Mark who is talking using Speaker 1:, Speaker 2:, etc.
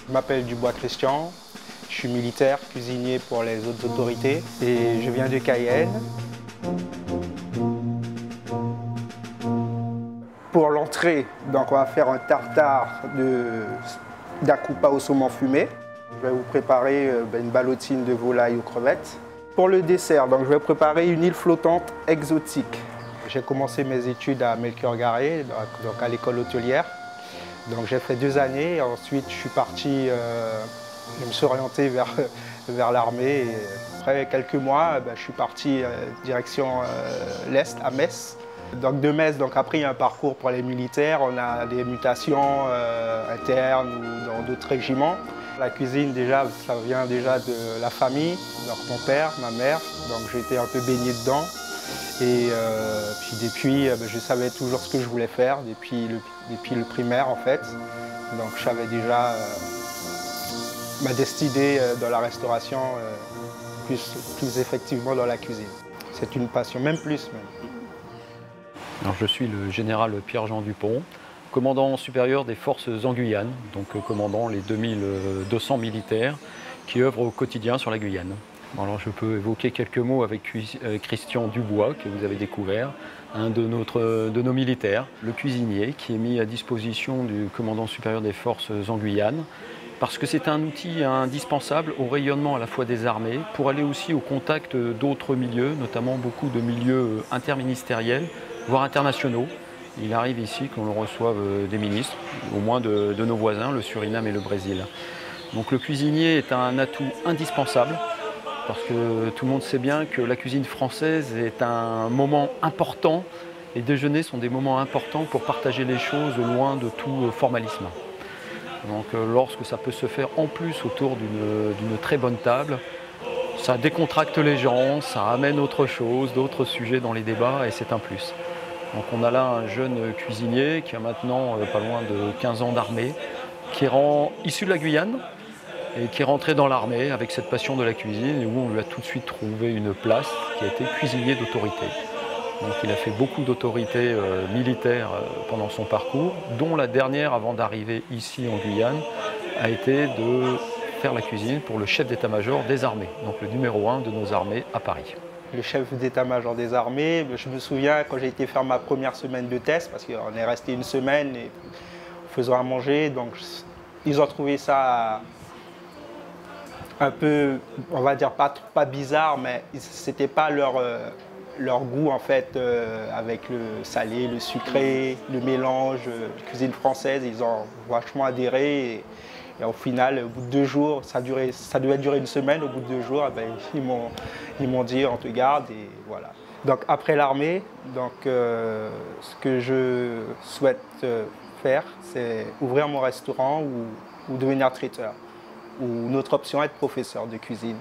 Speaker 1: Je m'appelle Dubois Christian, je suis militaire, cuisinier pour les autres autorités et je viens de Cayenne. Pour l'entrée, donc on va faire un tartare d'acoupa au saumon fumé. Je vais vous préparer une ballotine de volaille aux crevettes. Pour le dessert, donc, je vais préparer une île flottante exotique. J'ai commencé mes études à Melchior-Garret, donc à l'école hôtelière. Donc j'ai fait 2 années, ensuite je suis parti, je me suis orienté vers l'armée. Et après quelques mois, je suis parti direction l'Est, à Metz. Donc de Metz, donc après il y a un parcours pour les militaires, on a des mutations internes ou dans d'autres régiments. La cuisine déjà, ça vient déjà de la famille, donc mon père, ma mère, donc j'ai été un peu baigné dedans. Et puis depuis, je savais toujours ce que je voulais faire depuis le primaire en fait. Donc je savais déjà ma destinée dans la restauration, plus effectivement dans la cuisine. C'est une passion, même plus même.
Speaker 2: Alors, je suis le général Pierre-Jean Dupont, commandant supérieur des forces en Guyane, donc commandant les 2200 militaires qui œuvrent au quotidien sur la Guyane. Alors, je peux évoquer quelques mots avec Christian Dubois, que vous avez découvert, un de nos militaires, le cuisinier, qui est mis à disposition du commandant supérieur des forces en Guyane, parce que c'est un outil indispensable au rayonnement à la fois des armées, pour aller aussi au contact d'autres milieux, notamment beaucoup de milieux interministériels, voire internationaux. Il arrive ici qu'on reçoive des ministres, au moins de nos voisins, le Suriname et le Brésil. Donc le cuisinier est un atout indispensable, parce que tout le monde sait bien que la cuisine française est un moment important. Les déjeuners sont des moments importants pour partager les choses loin de tout formalisme. Donc lorsque ça peut se faire en plus autour d'une très bonne table, ça décontracte les gens, ça amène autre chose, d'autres sujets dans les débats et c'est un plus. Donc on a là un jeune cuisinier qui a maintenant pas loin de 15 ans d'armée, qui est issu de la Guyane et qui est rentré dans l'armée avec cette passion de la cuisine et où on lui a tout de suite trouvé une place qui a été cuisinier d'autorité. Donc il a fait beaucoup d'autorités militaires pendant son parcours, dont la dernière avant d'arriver ici en Guyane a été de faire la cuisine pour le chef d'état-major des armées, donc le numéro 1 de nos armées à Paris.
Speaker 1: Le chef d'état-major des armées, je me souviens quand j'ai été faire ma première semaine de test, parce qu'on est resté une semaine et faisant à manger, donc ils ont trouvé ça un peu, on va dire pas bizarre, mais c'était pas leur goût en fait, avec le salé, le sucré, le mélange, cuisine française, ils ont vachement adhéré. Et au final, au bout de 2 jours, ça devait durer une semaine, au bout de 2 jours, ils m'ont dit on te garde et voilà. Donc après l'armée, ce que je souhaite faire, c'est ouvrir mon restaurant ou devenir traiteur. Ou notre option, être professeur de cuisine.